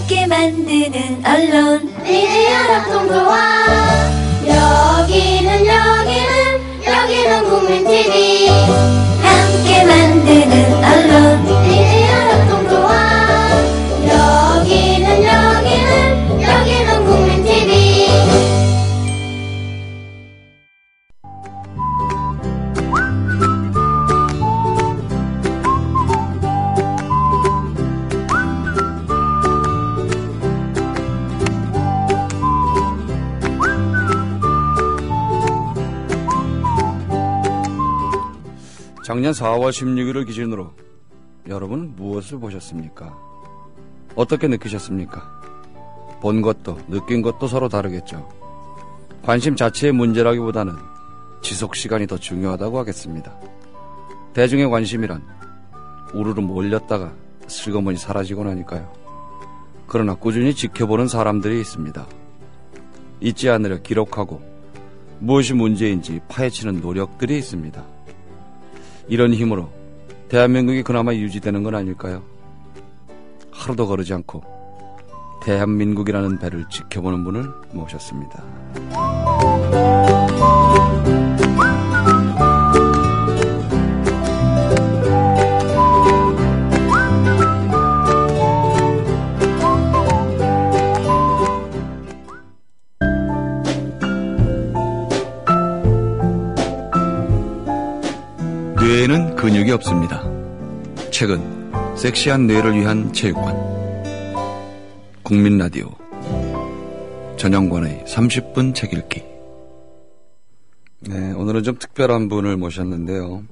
함께 만드는 언론 미디어 협동조합. 여기는 국민TV. 함께 만드는 언론 미디어 협동조합. 여기는 국민TV. 작년 4월 16일을 기준으로 여러분은 무엇을 보셨습니까? 어떻게 느끼셨습니까? 본 것도 느낀 것도 서로 다르겠죠. 관심 자체의 문제라기보다는 지속시간이 더 중요하다고 하겠습니다. 대중의 관심이란 우르르 몰렸다가 슬그머니 사라지고 나니까요. 그러나 꾸준히 지켜보는 사람들이 있습니다. 잊지 않으려 기록하고 무엇이 문제인지 파헤치는 노력들이 있습니다. 이런 힘으로 대한민국이 그나마 유지되는 건 아닐까요? 하루도 거르지 않고 대한민국이라는 배를 지켜보는 분을 모셨습니다. 뇌에는 근육이 없습니다. 최근 섹시한 뇌를 위한 체육관 국민라디오 전영관의 30분 책 읽기. 네, 오늘은 좀 특별한 분을 모셨는데요.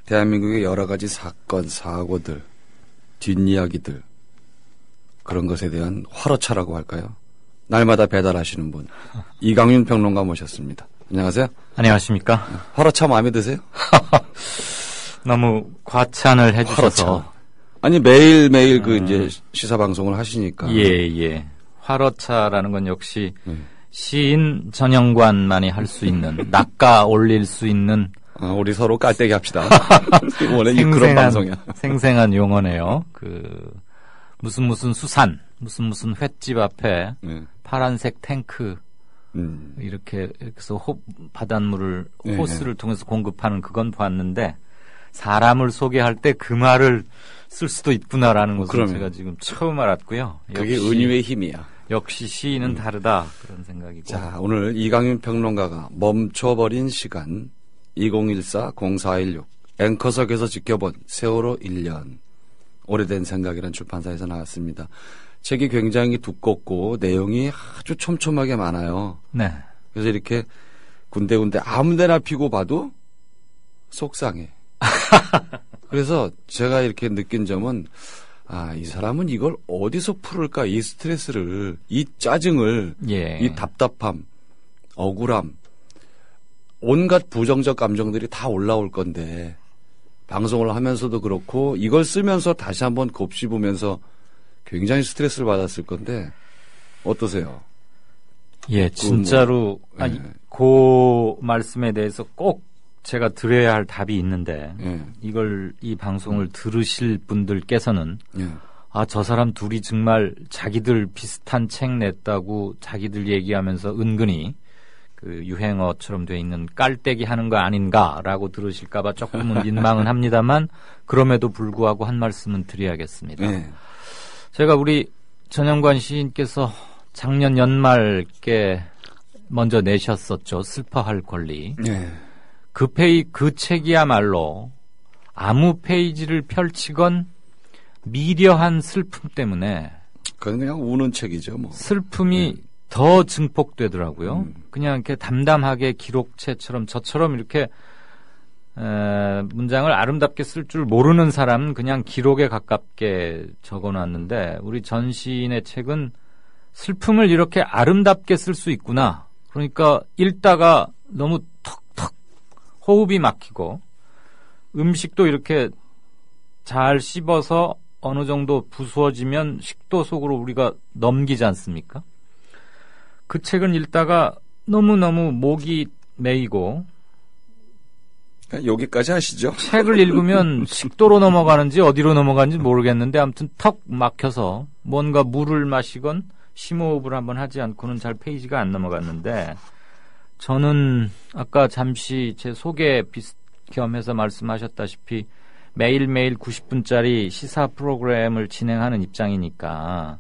대한민국의 여러 가지 사건, 사고들, 뒷이야기들 그런 것에 대한 활어차라고 할까요? 날마다 배달하시는 분 이강윤 평론가 모셨습니다. 안녕하세요. 안녕하십니까. 활어차 마음에 드세요? 너무 과찬을 해주셔서. 활어차. 아니 매일매일 그 이제 시사 방송을 하시니까. 예. 활어차라는 건 역시 시인 전영관만이 할 수 있는 낚아 올릴 수 있는. 우리 서로 깔때기 합시다. 원래 그런 방송이야. 생생한 용어네요. 무슨 수산, 무슨 횟집 앞에 파란색 탱크. 이렇게 해서 바닷물을 호스를 통해서 공급하는 그건 봤는데 사람을 소개할 때 그 말을 쓸 수도 있구나라는 것을 그러면. 제가 지금 처음 알았고요. 그게 은유의 힘이야. 역시 시인은 다르다 그런 생각이고. 자, 오늘 이강윤 평론가가 멈춰버린 시간 2014-0416 앵커석에서 지켜본 세월호 1년 오래된 생각이라는 출판사에서 나왔습니다. 책이 굉장히 두껍고 내용이 아주 촘촘하게 많아요. 네. 그래서 이렇게 군데군데 아무데나 피고 봐도 속상해. 그래서 제가 이렇게 느낀 점은 이 사람은 이걸 어디서 풀을까? 이 스트레스를, 이 짜증을, 이 답답함, 억울함, 온갖 부정적 감정들이 다 올라올 건데 방송을 하면서도 그렇고 이걸 쓰면서 다시 한번 곱씹으면서 굉장히 스트레스를 받았을 건데 어떠세요? 예, 진짜로 그 말씀에 대해서 꼭 제가 드려야 할 답이 있는데 이 방송을 들으실 분들께서는 저 사람 둘이 정말 자기들 비슷한 책 냈다고 자기들 얘기하면서 은근히 그 유행어처럼 돼 있는 깔때기 하는 거 아닌가라고 들으실까봐 조금은 민망은 합니다만 그럼에도 불구하고 한 말씀은 드려야겠습니다. 제가 우리 전영관 시인께서 작년 연말께 먼저 내셨었죠. 슬퍼할 권리. 그 책이야말로 아무 페이지를 펼치건 미려한 슬픔 때문에 그건 그냥 우는 책이죠. 뭐. 슬픔이 더 증폭되더라고요. 그냥 이렇게 담담하게 기록체처럼 저처럼 이렇게 문장을 아름답게 쓸 줄 모르는 사람은 그냥 기록에 가깝게 적어놨는데 우리 전 시인의 책은 슬픔을 이렇게 아름답게 쓸 수 있구나. 그러니까 읽다가 너무 턱턱 호흡이 막히고 음식도 이렇게 잘 씹어서 어느 정도 부수어지면 식도 속으로 우리가 넘기지 않습니까? 그 책은 읽다가 너무너무 목이 메이고 여기까지 하시죠. 책을 읽으면 식도로 넘어가는지 어디로 넘어가는지 모르겠는데 아무튼 턱 막혀서 뭔가 물을 마시건 심호흡을 한번 하지 않고는 잘 페이지가 안 넘어갔는데 저는 아까 잠시 제 소개 겸해서 말씀하셨다시피 매일매일 90분짜리 시사 프로그램을 진행하는 입장이니까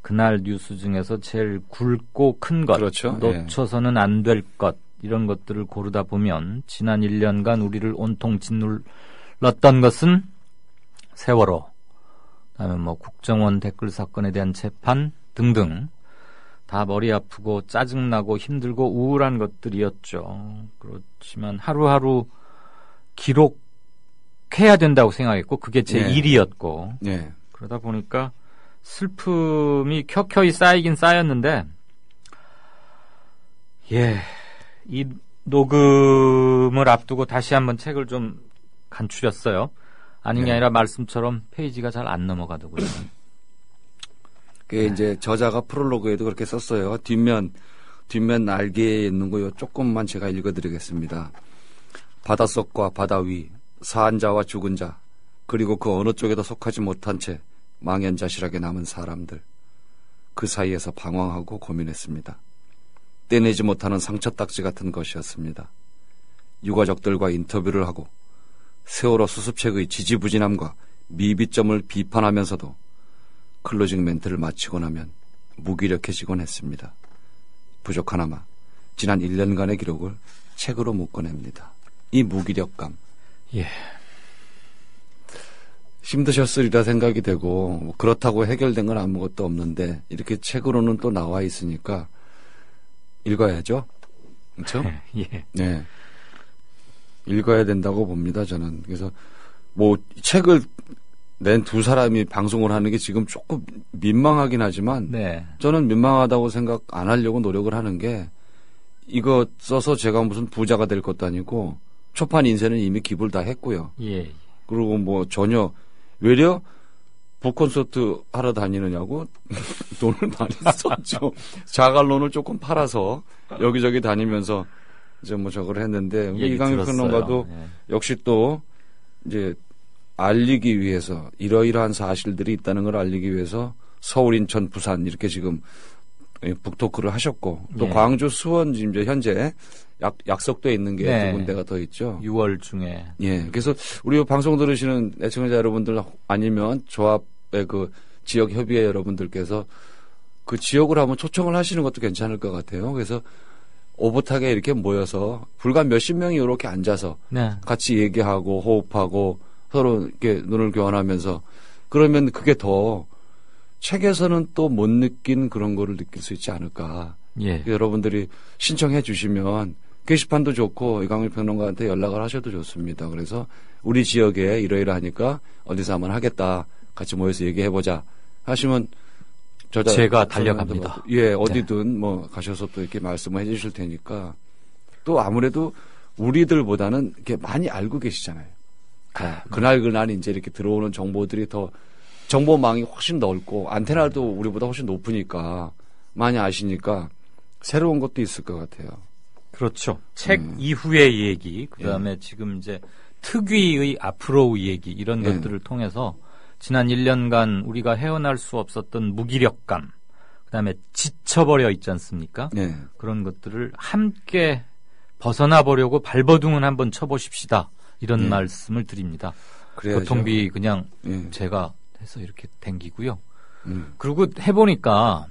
그날 뉴스 중에서 제일 굵고 큰 것, 그렇죠. 놓쳐서는 안 될 것 이런 것들을 고르다 보면 지난 1년간 우리를 온통 짓눌렀던 것은 세월호, 그다음에 뭐 국정원 댓글 사건에 대한 재판 등등 다 머리 아프고 짜증나고 힘들고 우울한 것들이었죠. 그렇지만 하루하루 기록해야 된다고 생각했고 그게 제 일이었고 그러다 보니까 슬픔이 켜켜이 쌓이긴 쌓였는데 이 녹음을 앞두고 다시 한번 책을 좀 간추렸어요. 아닌 게 아니라 말씀처럼 페이지가 잘 안 넘어가더군요. 그게 이제 저자가 프롤로그에도 그렇게 썼어요. 뒷면 날개에 있는 거 조금만 제가 읽어드리겠습니다. 바닷속과 바다 위, 사한 자와 죽은 자, 그리고 그 어느 쪽에도 속하지 못한 채 망연자실하게 남은 사람들. 그 사이에서 방황하고 고민했습니다. 떼내지 못하는 상처딱지 같은 것이었습니다. 유가족들과 인터뷰를 하고 세월호 수습책의 지지부진함과 미비점을 비판하면서도 클로징 멘트를 마치고 나면 무기력해지곤 했습니다. 부족하나마 지난 1년간의 기록을 책으로 묶어냅니다. 이 무기력감. 힘드셨으리라 생각이 되고 뭐 그렇다고 해결된 건 아무것도 없는데 이렇게 책으로는 또 나와 있으니까 읽어야죠. 그렇죠? 네. 읽어야 된다고 봅니다. 저는. 그래서 뭐 책을 낸 두 사람이 방송을 하는 게 지금 조금 민망하긴 하지만 저는 민망하다고 생각 안 하려고 노력을 하는 게 이거 써서 제가 무슨 부자가 될 것도 아니고 초판 인쇄는 이미 기부를 다 했고요. 그리고 뭐 전혀 외려 북콘서트 하러 다니느냐고 돈을 많이 썼죠. 자갈론을 조금 팔아서 여기저기 다니면서 이제 뭐 저걸 했는데 이강일 평론가도 역시 또 이제 알리기 위해서 이러이러한 사실들이 있다는 걸 알리기 위해서 서울, 인천, 부산 이렇게 지금 북토크를 하셨고 또 광주, 수원 지금 현재 약속돼 있는 게 두 군데가 더 있죠. 6월 중에. 그래서 우리 방송 들으시는 애청자 여러분들 아니면 조합의 그 지역 협의회 여러분들께서 그 지역으로 한번 초청을 하시는 것도 괜찮을 것 같아요. 그래서 오붓하게 이렇게 모여서 불과 몇십 명이 이렇게 앉아서 같이 얘기하고 호흡하고 서로 이렇게 눈을 교환하면서 그러면 그게 더 책에서는 또 못 느낀 그런 거를 느낄 수 있지 않을까. 여러분들이 신청해 주시면 게시판도 좋고 이강일 평론가한테 연락을 하셔도 좋습니다. 그래서 우리 지역에 이러이러하니까 어디서 한번 하겠다. 같이 모여서 얘기해보자 하시면 제가 달려갑니다. 어디든 뭐 가셔서 또 이렇게 말씀을 해 주실 테니까 또 아무래도 우리들보다는 이렇게 많이 알고 계시잖아요. 그날 이제 이렇게 들어오는 정보들이 더 정보망이 훨씬 넓고 안테나도 우리보다 훨씬 높으니까 많이 아시니까 새로운 것도 있을 것 같아요. 그렇죠. 책 이후의 얘기, 그다음에 지금 이제 특위의 앞으로의 얘기 이런 것들을 통해서 지난 1년간 우리가 헤어날 수 없었던 무기력감, 그다음에 지쳐버려 있지 않습니까? 그런 것들을 함께 벗어나 보려고 발버둥은 한번 쳐보십시다. 이런 말씀을 드립니다. 그래야죠. 교통비 그냥 제가 해서 이렇게 댕기고요. 그리고 해보니까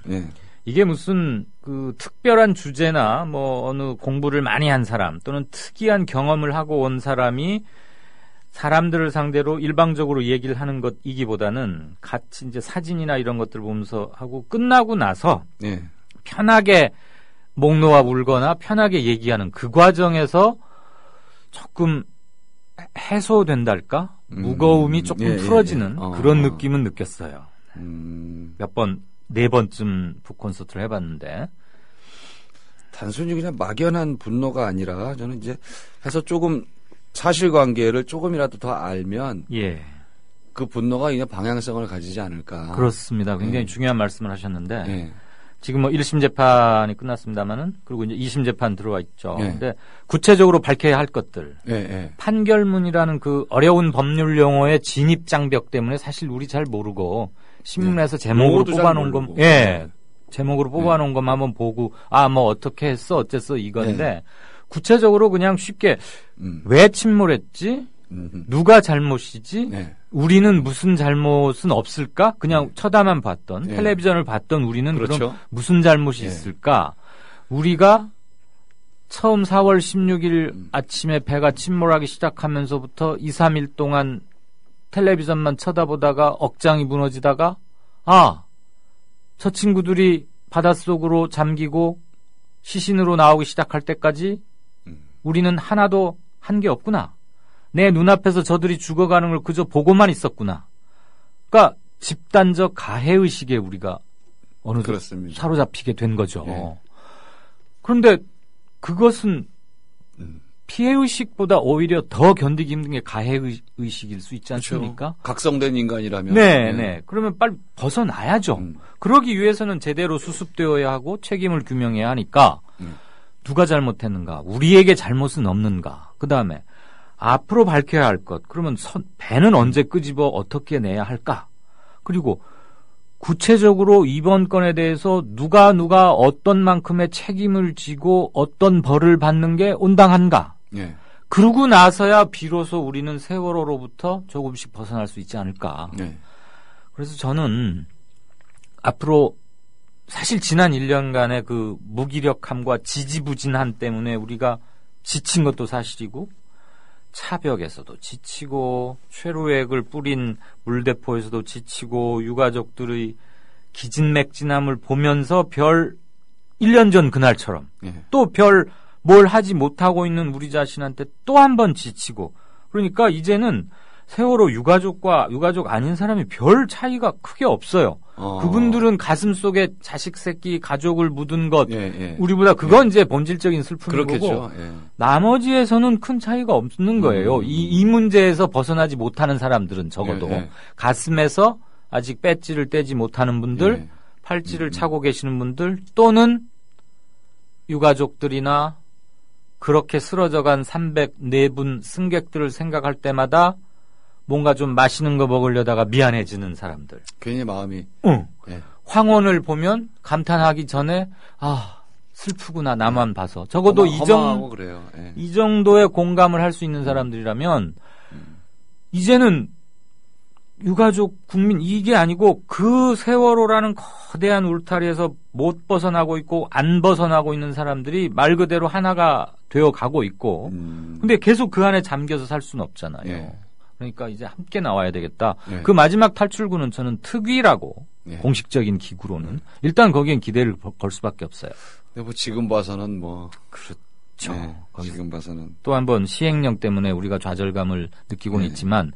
이게 무슨 그 특별한 주제나 뭐 어느 공부를 많이 한 사람 또는 특이한 경험을 하고 온 사람이 사람들을 상대로 일방적으로 얘기를 하는 것이기보다는 같이 이제 사진이나 이런 것들 보면서 하고 끝나고 나서 편하게 목 놓아 울거나 편하게 얘기하는 그 과정에서 조금 해소된달까? 무거움이 조금 풀어지는 그런 느낌은 느꼈어요. 몇 번, 4번쯤 북콘서트를 해봤는데. 단순히 그냥 막연한 분노가 아니라 저는 이제 해서 조금 사실관계를 조금이라도 더 알면 그 분노가 그냥 방향성을 가지지 않을까. 그렇습니다. 굉장히 중요한 말씀을 하셨는데 지금 뭐 1심 재판이 끝났습니다만은 그리고 이제 2심 재판 들어와 있죠. 근데 구체적으로 밝혀야 할 것들. 판결문이라는 그 어려운 법률 용어의 진입 장벽 때문에 사실 우리 잘 모르고 신문에서 제목으로 용어도 잘 뽑아놓은 것, 모르고. 예, 제목으로 뽑아놓은 것만 한번 보고 뭐 어떻게 했어 어쨌어 이건데 구체적으로 그냥 쉽게 왜 침몰했지? 누가 잘못이지? 네. 우리는 무슨 잘못은 없을까? 그냥 쳐다만 봤던 네. 텔레비전을 봤던 우리는 그렇죠. 그럼 무슨 잘못이 네. 있을까? 우리가 처음 4월 16일 아침에 배가 침몰하기 시작하면서부터 2, 3일 동안 텔레비전만 쳐다보다가 억장이 무너지다가 저 친구들이 바닷속으로 잠기고 시신으로 나오기 시작할 때까지 우리는 하나도 한 게 없구나. 내 눈앞에서 저들이 죽어가는 걸 그저 보고만 있었구나. 그러니까 집단적 가해의식에 우리가 어느 정도 그렇습니다. 사로잡히게 된 거죠. 예. 그런데 그것은 피해의식보다 오히려 더 견디기 힘든 게 가해의식일 수 있지 않습니까? 그렇죠. 각성된 인간이라면. 네. 그러면 빨리 벗어나야죠. 음. 그러기 위해서는 제대로 수습되어야 하고 책임을 규명해야 하니까 누가 잘못했는가? 우리에게 잘못은 없는가? 그 다음에 앞으로 밝혀야 할 것. 그러면 배는 언제 끄집어 어떻게 내야 할까? 그리고 구체적으로 이번 건에 대해서 누가 어떤 만큼의 책임을 지고 어떤 벌을 받는 게 온당한가? 예. 그러고 나서야 비로소 우리는 세월호로부터 조금씩 벗어날 수 있지 않을까? 예. 그래서 저는 앞으로 사실 지난 1년간의 그 무기력함과 지지부진함 때문에 우리가 지친 것도 사실이고 차벽에서도 지치고 최루액을 뿌린 물대포에서도 지치고 유가족들의 기진맥진함을 보면서 별 1년 전 그날처럼 예. 또 별 뭘 하지 못하고 있는 우리 자신한테 또 한 번 지치고 그러니까 이제는 세월호 유가족과 유가족 아닌 사람이 별 차이가 크게 없어요. 그분들은 가슴 속에 자식 새끼 가족을 묻은 것 예. 우리보다 그건 이제 본질적인 슬픔인 그렇겠죠. 거고 예. 나머지에서는 큰 차이가 없는 거예요. 이 문제에서 벗어나지 못하는 사람들은 적어도 예. 가슴에서 아직 배지를 떼지 못하는 분들 예. 팔찌를 차고 계시는 분들 또는 유가족들이나 그렇게 쓰러져간 304분 승객들을 생각할 때마다 뭔가 좀 맛있는 거 먹으려다가 미안해지는 사람들. 괜히 마음이. 예. 황혼을 보면 감탄하기 전에 슬프구나 나만 봐서. 적어도 허망하고 그래요. 예. 이 정도의 공감을 할 수 있는 사람들이라면 이제는 유가족 국민 이게 아니고 그 세월호라는 거대한 울타리에서 못 벗어나고 있고 안 벗어나고 있는 사람들이 말 그대로 하나가 되어 가고 있고 근데 계속 그 안에 잠겨서 살 수는 없잖아요. 예. 그러니까 이제 함께 나와야 되겠다. 예. 그 마지막 탈출구는 저는 특위라고 예. 공식적인 기구로는 일단 거기엔 기대를 걸 수밖에 없어요. 근데 뭐 지금 봐서는 뭐. 그렇죠. 예. 지금 봐서는. 또 한 번 시행령 때문에 우리가 좌절감을 느끼고는 네. 있지만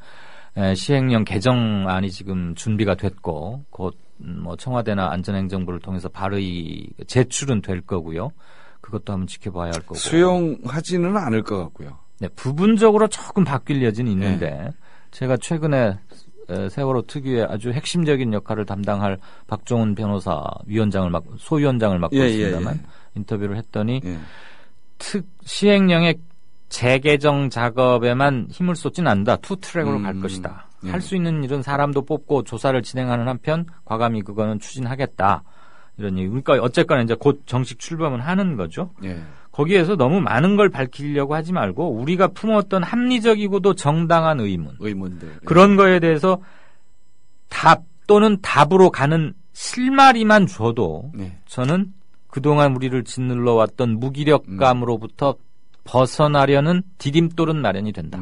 시행령 개정안이 지금 준비가 됐고 곧 뭐 청와대나 안전행정부를 통해서 발의 제출은 될 거고요. 그것도 한번 지켜봐야 할 거고. 수용하지는 않을 것 같고요. 네, 부분적으로 조금 바뀔 여지는 있는데 제가 최근에 세월호 특유의 아주 핵심적인 역할을 담당할 박종훈 변호사 소위원장을 맡고 있습니다만 인터뷰를 했더니 시행령의 재개정 작업에만 힘을 쏟지는 않는다. 투트랙으로 갈 것이다. 할 수 있는 일은 사람도 뽑고 조사를 진행하는 한편 과감히 그거는 추진하겠다. 이런 얘기. 그러니까 어쨌거나 이제 곧 정식 출범은 하는 거죠. 예. 거기에서 너무 많은 걸 밝히려고 하지 말고 우리가 품었던 합리적이고도 정당한 의문들. 그런 거에 대해서 답 또는 답으로 가는 실마리만 줘도 저는 그동안 우리를 짓눌러 왔던 무기력감으로부터 벗어나려는 디딤돌은 마련이 된다.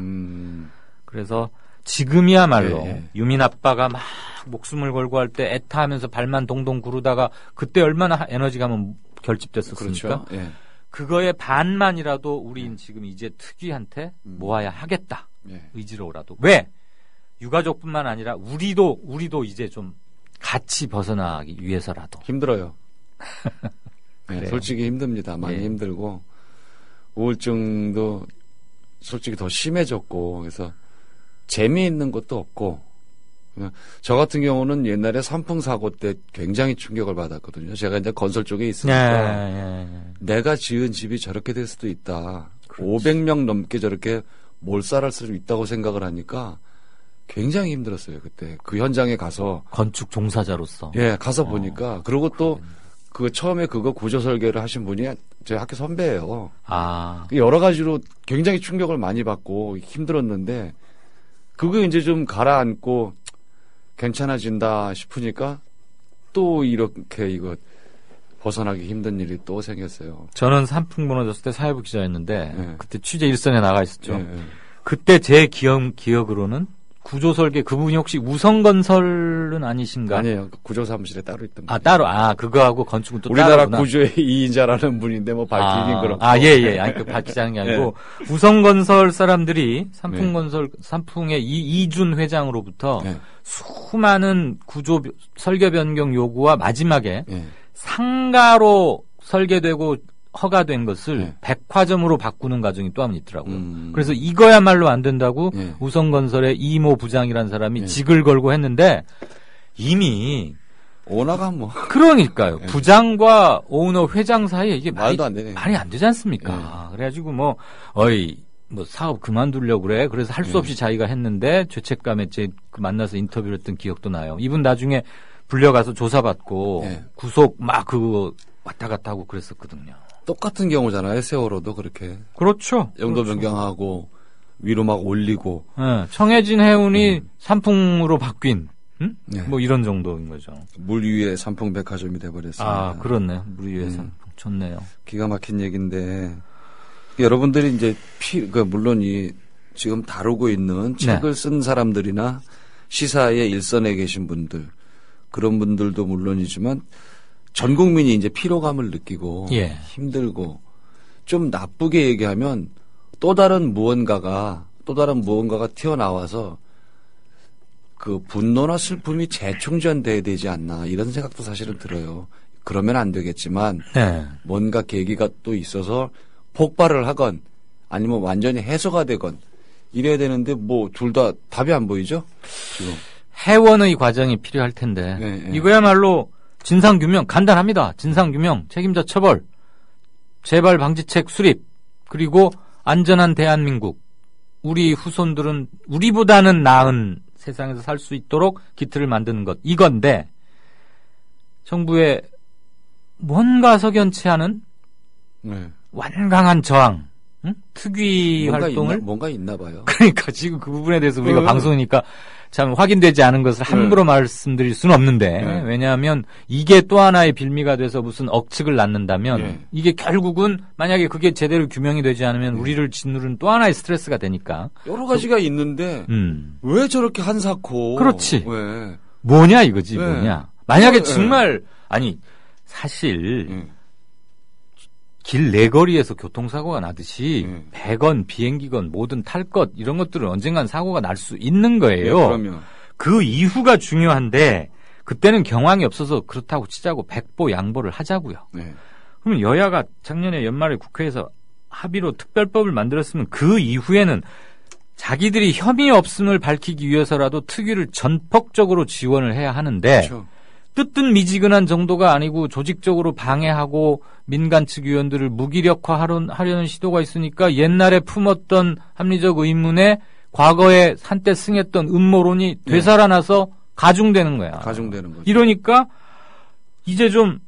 그래서 지금이야말로 유민 아빠가 막 목숨을 걸고 할 때 애타하면서 발만 동동 구르다가 그때 얼마나 에너지가 결집됐었습니까? 그렇죠. 예. 그거의 반만이라도 우린 지금 이제 특위한테 모아야 하겠다. 의지로라도. 왜? 유가족뿐만 아니라 우리도 이제 좀 같이 벗어나기 위해서라도. 힘들어요. 네, 솔직히 힘듭니다. 많이 힘들고 우울증도 솔직히 더 심해졌고 그래서 재미있는 것도 없고 저 같은 경우는 옛날에 산풍 사고 때 굉장히 충격을 받았거든요. 제가 이제 건설 쪽에 있으니까 내가 지은 집이 저렇게 될 수도 있다. 그렇지. 500명 넘게 저렇게 몰살할 수 있다고 생각을 하니까 굉장히 힘들었어요. 그때 그 현장에 가서 건축 종사자로서. 가서 보니까 그리고 또 그 처음에 그거 구조 설계를 하신 분이 저희 학교 선배예요. 여러 가지로 굉장히 충격을 많이 받고 힘들었는데 그거 이제 좀 가라앉고 괜찮아진다 싶으니까 또 이렇게 이거 벗어나기 힘든 일이 또 생겼어요. 저는 산풍 무너졌을 때 사회부 기자였는데 그때 취재 일선에 나가 있었죠. 그때 제 기억으로는 구조설계 그분이 혹시 우성건설은 아니신가? 아니에요. 구조사무실에 따로 있던 분이에요. 따로 그거하고 건축은 또 우리나라 따로구나. 구조의 2인자라는 분인데 뭐 밝히긴 그렇고. 예. 아니 그 밝히자는 게 아니고 우성건설 사람들이 산풍의 이준 회장으로부터 수많은 구조 설계 변경 요구와 마지막에 상가로 설계되고 허가된 것을 백화점으로 바꾸는 과정이 또 한 번 있더라고요. 그래서 이거야말로 안 된다고 우성건설의 이모 부장이라는 사람이 직을 걸고 했는데 이미 오너가 뭐 그러니까요. 부장과 오너 회장 사이에 이게 말도 안 되네. 말이 안 되지 않습니까? 그래가지고 뭐 사업 그만두려고 그래. 그래서 할 수 없이 자기가 했는데 죄책감에 만나서 인터뷰를 했던 기억도 나요. 이분 나중에 불려가서 조사받고 구속 막 그거 왔다 갔다 하고 그랬었거든요. 똑같은 경우잖아요. 세월호도 그렇게. 그렇죠. 영도 변경하고 위로 막 올리고. 청해진 해운이 산풍으로 바뀐 뭐 이런 정도인 거죠. 물 위에 산풍 백화점이 돼버렸습니다. 그렇네요. 물 위에 산풍. 좋네요. 기가 막힌 얘기인데 여러분들이 이제 물론 지금 다루고 있는 책을 쓴 사람들이나 시사의 일선에 계신 분들 그런 분들도 물론이지만 전 국민이 이제 피로감을 느끼고 힘들고 좀 나쁘게 얘기하면 또 다른 무언가가 튀어나와서 그 분노나 슬픔이 재충전돼야 되지 않나 이런 생각도 사실은 들어요. 그러면 안 되겠지만 뭔가 계기가 또 있어서 폭발을 하건 아니면 완전히 해소가 되건 이래야 되는데 뭐 둘 다 답이 안 보이죠? 지금. 해원의 과정이 필요할 텐데 이거야말로 진상규명 간단합니다. 진상규명, 책임자 처벌, 재발 방지책 수립, 그리고 안전한 대한민국. 우리 후손들은 우리보다는 나은 세상에서 살 수 있도록 기틀을 만드는 것. 이건데 정부의 뭔가 석연치 않은 완강한 저항, 특위 활동을 뭔가 있나 봐요. 그러니까 지금 그 부분에 대해서 우리가 방송이니까 참 확인되지 않은 것을 함부로 말씀드릴 수는 없는데 왜냐하면 이게 또 하나의 빌미가 돼서 무슨 억측을 낳는다면 이게 결국은 만약에 그게 제대로 규명이 되지 않으면 우리를 짓누르는 또 하나의 스트레스가 되니까 여러 가지가 있는데 왜 저렇게 한사코 그렇지 왜 뭐냐 이거지 뭐냐 만약에 정말 사실 길 내거리에서 교통사고가 나듯이 배건 비행기건 뭐든 탈 것 이런 것들은 언젠간 사고가 날 수 있는 거예요. 그러면. 그 이후가 중요한데 그때는 경황이 없어서 그렇다고 치자고 백보 양보를 하자고요. 그러면 여야가 작년에 연말에 국회에서 합의로 특별법을 만들었으면 그 이후에는 자기들이 혐의 없음을 밝히기 위해서라도 특위를 전폭적으로 지원을 해야 하는데 뜨뜻미지근한 정도가 아니고 조직적으로 방해하고 민간 측 의원들을 무기력화하려는 시도가 있으니까 옛날에 품었던 합리적 의문에 과거에 한때 승했던 음모론이 되살아나서 가중되는 거야. 가중되는 거죠. 이러니까 이제 좀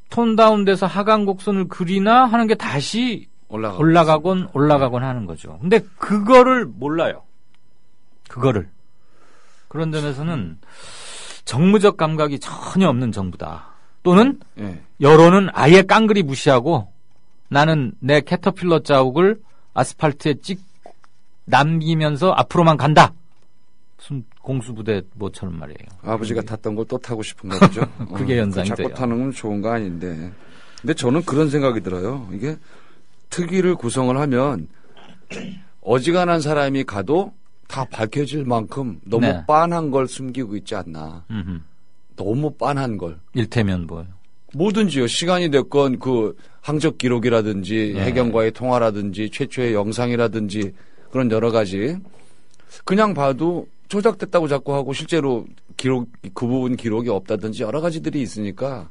톤 다운돼서 하강 곡선을 그리나 하는 게 다시 올라가곤 하는 거죠. 근데 그거를 몰라요. 그런 점에서는 정무적 감각이 전혀 없는 정부다. 또는 여론은 아예 깡그리 무시하고 나는 내 캐터필러 자욱을 아스팔트에 남기면서 앞으로만 간다. 무슨 공수부대 뭐처럼 말이에요. 아버지가 탔던 걸 또 타고 싶은가 보죠. 그게 연상이 돼요. 자꾸 타는 건 좋은 거 아닌데. 근데 저는 그런 생각이 들어요. 이게 특위를 구성을 하면 어지간한 사람이 가도 다 밝혀질 만큼 너무 빤한 걸 숨기고 있지 않나. 너무 빤한 걸. 일테면 뭐예요? 뭐든지요. 시간이 됐건 그 항적 기록이라든지 해경과의 통화라든지 최초의 영상이라든지 그런 여러 가지. 그냥 봐도 조작됐다고 자꾸 하고 실제로 그 부분 기록이 없다든지 여러 가지들이 있으니까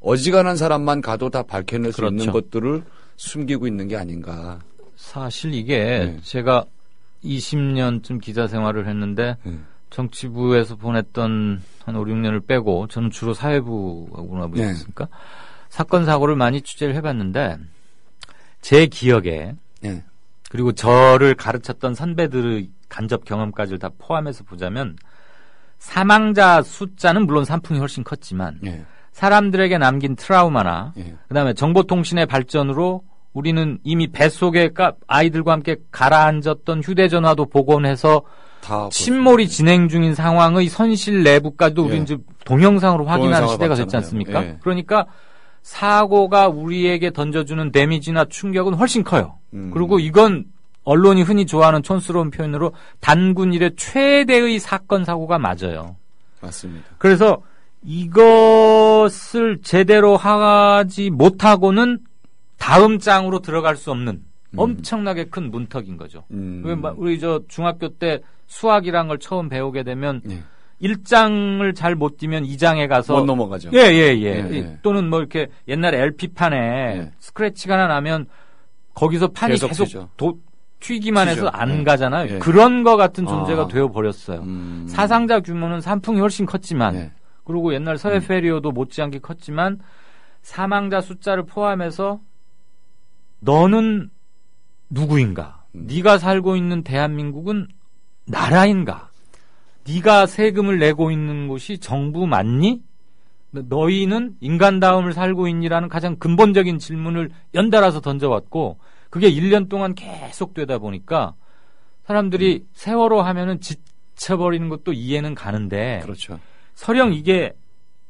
어지간한 사람만 가도 다 밝혀낼 수 있는 것들을 숨기고 있는 게 아닌가. 사실 이게 제가 20년쯤 기자 생활을 했는데 정치부에서 보냈던 한 5, 6년을 빼고 저는 주로 사회부하고 하고 있었으니까 사건 사고를 많이 취재를 해봤는데 제 기억에 그리고 저를 가르쳤던 선배들의 간접 경험까지 다 포함해서 보자면 사망자 숫자는 물론 산풍이 훨씬 컸지만 사람들에게 남긴 트라우마나 그다음에 정보통신의 발전으로 우리는 이미 뱃속에 아이들과 함께 가라앉았던 휴대전화도 복원해서 침몰이 진행 중인 상황의 선실 내부까지도 우리는 이제 동영상으로 확인하는 시대가 됐지 않습니까? 그러니까 사고가 우리에게 던져주는 데미지나 충격은 훨씬 커요. 그리고 이건 언론이 흔히 좋아하는 촌스러운 표현으로 단군 이래 최대의 사건 사고가 맞아요. 맞습니다. 그래서 이것을 제대로 하지 못하고는 다음 장으로 들어갈 수 없는 엄청나게 큰 문턱인 거죠. 우리 저 중학교 때 수학이란 걸 처음 배우게 되면 1장을 잘 못 뛰면 2장에 가서 못 넘어가죠. 예. 또는 뭐 이렇게 옛날에 LP판에 스크래치가 하나 나면 거기서 판이 계속 튀기만 해서 안 가잖아요. 그런 거 같은 존재가 되어 버렸어요. 사상자 규모는 산풍이 훨씬 컸지만 그리고 옛날 서해 페리오도 못지않게 컸지만 사망자 숫자를 포함해서 너는 누구인가? 네가 살고 있는 대한민국은 나라인가? 네가 세금을 내고 있는 곳이 정부 맞니? 너희는 인간다움을 살고 있니라는 가장 근본적인 질문을 연달아서 던져왔고 그게 1년 동안 계속 되다 보니까 사람들이 세월호 하면은 지쳐버리는 것도 이해는 가는데 그렇죠. 설령 이게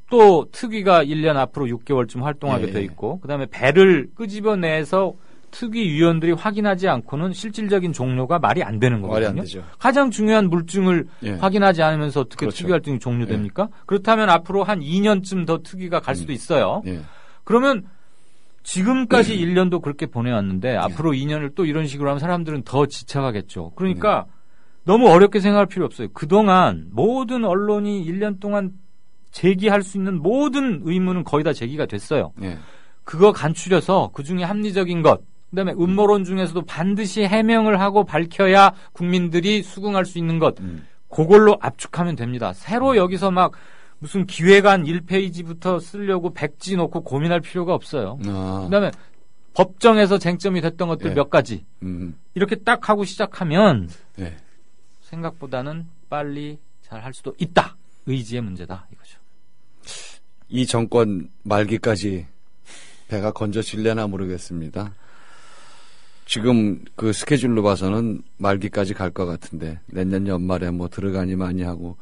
또 특위가 1년 앞으로 6개월쯤 활동하게 돼 있고 그다음에 배를 끄집어내서 특위 위원들이 확인하지 않고는 실질적인 종료가 말이 안 되는 거거든요. 말이 안 되죠. 가장 중요한 물증을 확인하지 않으면서 어떻게 그렇죠. 특위 활동이 종료됩니까? 그렇다면 앞으로 한 2년쯤 더 특위가 갈 수도 있어요. 그러면 지금까지 1년도 그렇게 보내왔는데 앞으로 2년을 또 이런 식으로 하면 사람들은 더 지쳐가겠죠. 그러니까 너무 어렵게 생각할 필요 없어요. 그동안 모든 언론이 1년 동안 제기할 수 있는 모든 의문은 거의 다 제기가 됐어요. 그거 간추려서 그중에 합리적인 것 그다음에 음모론 중에서도 반드시 해명을 하고 밝혀야 국민들이 수긍할 수 있는 것 그걸로 압축하면 됩니다. 새로 여기서 막 무슨 기획안 1페이지부터 쓰려고 백지 놓고 고민할 필요가 없어요. 그다음에 법정에서 쟁점이 됐던 것들 몇 가지 이렇게 딱 하고 시작하면 생각보다는 빨리 잘 할 수도 있다. 의지의 문제다 이거죠. 이 정권 말기까지 배가 건져질려나 모르겠습니다. 지금 그 스케줄로 봐서는 말기까지 갈 것 같은데 내년 연말에 뭐 들어가니 많이 하고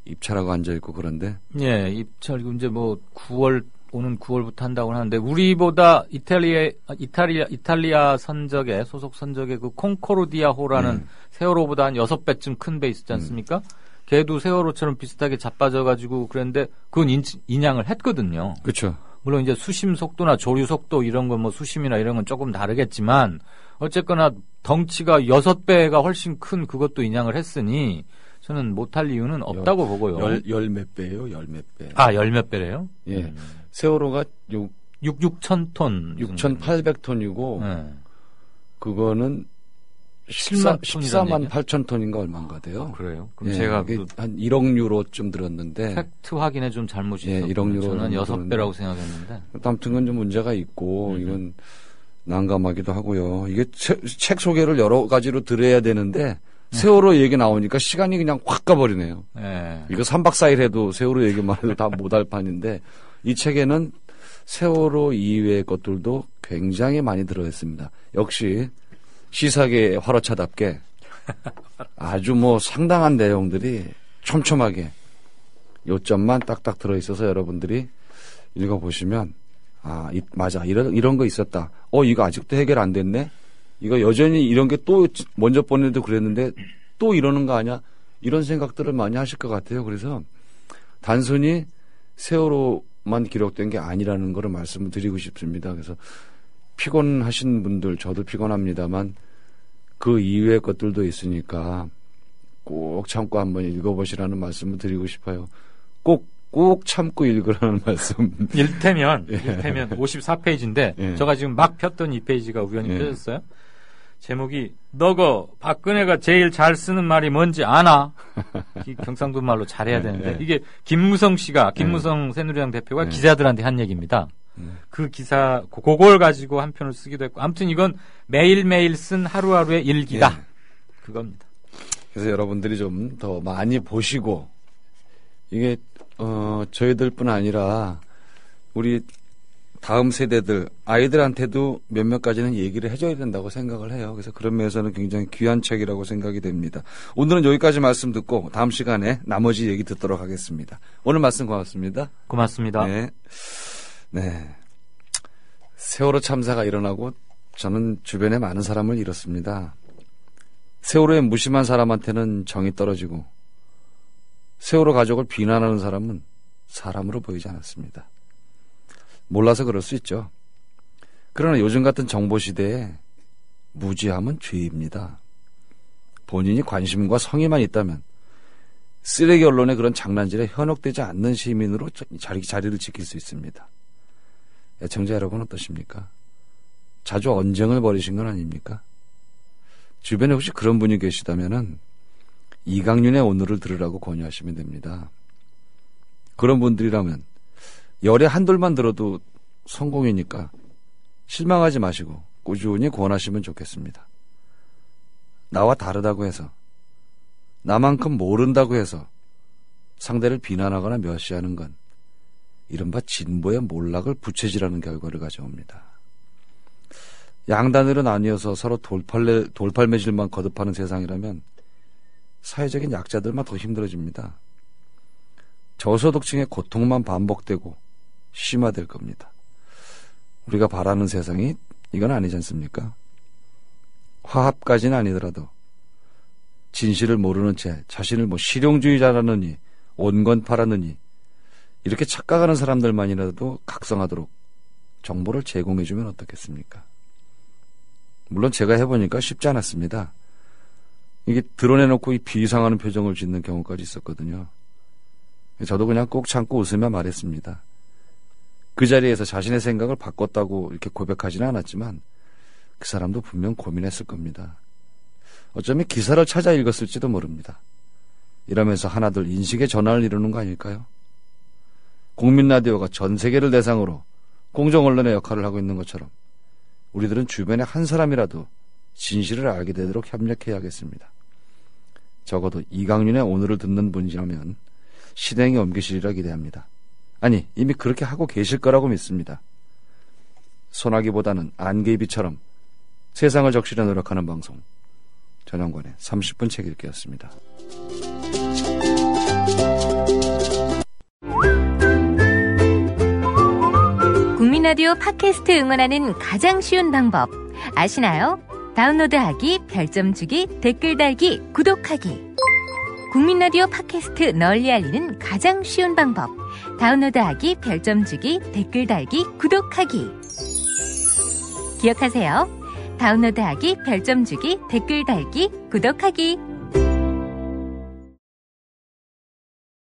입찰하고 앉아 있고 그런데 입찰 이제 뭐 9월 오는 9월부터 한다고 하는데 우리보다 이탈리아 선적의 소속 선적의 그 콩코르디아호라는 세월호보다 한 6배쯤 큰 배 있지 않습니까? 걔도 세월호처럼 비슷하게 자빠져가지고 그랬는데 그건 인양을 했거든요. 그렇죠. 물론 이제 수심 속도나 조류 속도 이런 건 뭐 수심이나 이런 건 조금 다르겠지만 어쨌거나 덩치가 6배가 훨씬 큰 그것도 인양을 했으니 저는 못할 이유는 없다고 보고요. 열 몇 배예요? 열 몇 배. 열 몇 배래요? 세월호가 6,000톤. 6,800톤이고 그거는 14만 8천 톤인가 얼마인가 돼요. 그래요? 그럼 제가 한 1억 유로쯤 들었는데 팩트 확인에 좀 잘못이 있었어요. 1억 유로 저는 6배라고 생각했는데. 아무튼 그건 좀 문제가 있고 이건 난감하기도 하고요. 이게 책 소개를 여러 가지로 들어야 되는데 세월호 얘기 나오니까 시간이 그냥 확 가버리네요. 이거 3박 4일 해도 세월호 얘기만 해도 다 못할 판인데 이 책에는 세월호 이외의 것들도 굉장히 많이 들어있습니다. 역시 시사계 화로차답게 아주 뭐 상당한 내용들이 촘촘하게 요점만 딱딱 들어있어서 여러분들이 읽어보시면 맞아 이런 거 있었다. 이거 아직도 해결 안 됐네. 이거 여전히 이런 게 또 먼저 보내도 그랬는데 또 이러는 거 아니야? 이런 생각들을 많이 하실 것 같아요. 그래서 단순히 세월호만 기록된 게 아니라는 걸 말씀을 드리고 싶습니다. 그래서 피곤하신 분들 저도 피곤합니다만 그 이외의 것들도 있으니까 꼭 참고 한번 읽어보시라는 말씀을 드리고 싶어요. 꼭 참고 읽으라는 말씀. 일테면 54페이지인데 제가 지금 막 폈던 이 페이지가 우연히 펴졌어요. 제목이 너거 박근혜가 제일 잘 쓰는 말이 뭔지 아나? 이 경상도 말로 잘해야 되는데 이게 김무성 새누리당 대표가 기자들한테 한 얘기입니다. 그 기사 그걸 가지고 한 편을 쓰기도 했고 아무튼 이건 매일매일 쓴 하루하루의 일기다. 그겁니다. 그래서 여러분들이 좀 더 많이 보시고 이게 저희들뿐 아니라 우리 다음 세대들 아이들한테도 몇몇 가지는 얘기를 해줘야 된다고 생각을 해요. 그래서 그런 면에서는 굉장히 귀한 책이라고 생각이 됩니다. 오늘은 여기까지 말씀 듣고 다음 시간에 나머지 얘기 듣도록 하겠습니다. 오늘 말씀 고맙습니다. 고맙습니다. 네. 세월호 참사가 일어나고 저는 주변에 많은 사람을 잃었습니다. 세월호에 무심한 사람한테는 정이 떨어지고 세월호 가족을 비난하는 사람은 사람으로 보이지 않았습니다. 몰라서 그럴 수 있죠. 그러나 요즘 같은 정보 시대에 무지함은 죄입니다. 본인이 관심과 성의만 있다면 쓰레기 언론의 그런 장난질에 현혹되지 않는 시민으로 자리를 지킬 수 있습니다. 애청자 여러분 어떠십니까? 자주 언쟁을 벌이신 건 아닙니까? 주변에 혹시 그런 분이 계시다면은 이강윤의 오늘을 들으라고 권유하시면 됩니다. 그런 분들이라면 열에 한둘만 들어도 성공이니까 실망하지 마시고 꾸준히 권하시면 좋겠습니다. 나와 다르다고 해서 나만큼 모른다고 해서 상대를 비난하거나 멸시하는 건 이른바 진보의 몰락을 부채질하는 결과를 가져옵니다. 양단으로 나뉘어서 서로 돌팔매질만 거듭하는 세상이라면 사회적인 약자들만 더 힘들어집니다. 저소득층의 고통만 반복되고 심화될 겁니다. 우리가 바라는 세상이 이건 아니지 않습니까? 화합까지는 아니더라도 진실을 모르는 채 자신을 실용주의자라느니 온건파라느니 이렇게 착각하는 사람들만이라도 각성하도록 정보를 제공해주면 어떻겠습니까? 물론 제가 해보니까 쉽지 않았습니다. 이게 드러내놓고 이 비상하는 표정을 짓는 경우까지 있었거든요. 저도 그냥 꼭 참고 웃으며 말했습니다. 그 자리에서 자신의 생각을 바꿨다고 이렇게 고백하지는 않았지만 그 사람도 분명 고민했을 겁니다. 어쩌면 기사를 찾아 읽었을지도 모릅니다. 이러면서 하나둘 인식의 전환을 이루는 거 아닐까요? 국민라디오가 전 세계를 대상으로 공정언론의 역할을 하고 있는 것처럼 우리들은 주변에 한 사람이라도 진실을 알게 되도록 협력해야겠습니다. 적어도 이강윤의 오늘을 듣는 분이라면 실행에 옮기시리라 기대합니다. 아니, 이미 그렇게 하고 계실 거라고 믿습니다. 소나기보다는 안개의 빛처럼 세상을 적시려 노력하는 방송, 전영권의 30분 책 읽기였습니다. 국민라디오 팟캐스트 응원하는 가장 쉬운 방법 아시나요? 다운로드하기, 별점 주기, 댓글 달기, 구독하기. 국민라디오 팟캐스트 널리 알리는 가장 쉬운 방법. 다운로드하기, 별점 주기, 댓글 달기, 구독하기. 기억하세요. 다운로드하기, 별점 주기, 댓글 달기, 구독하기.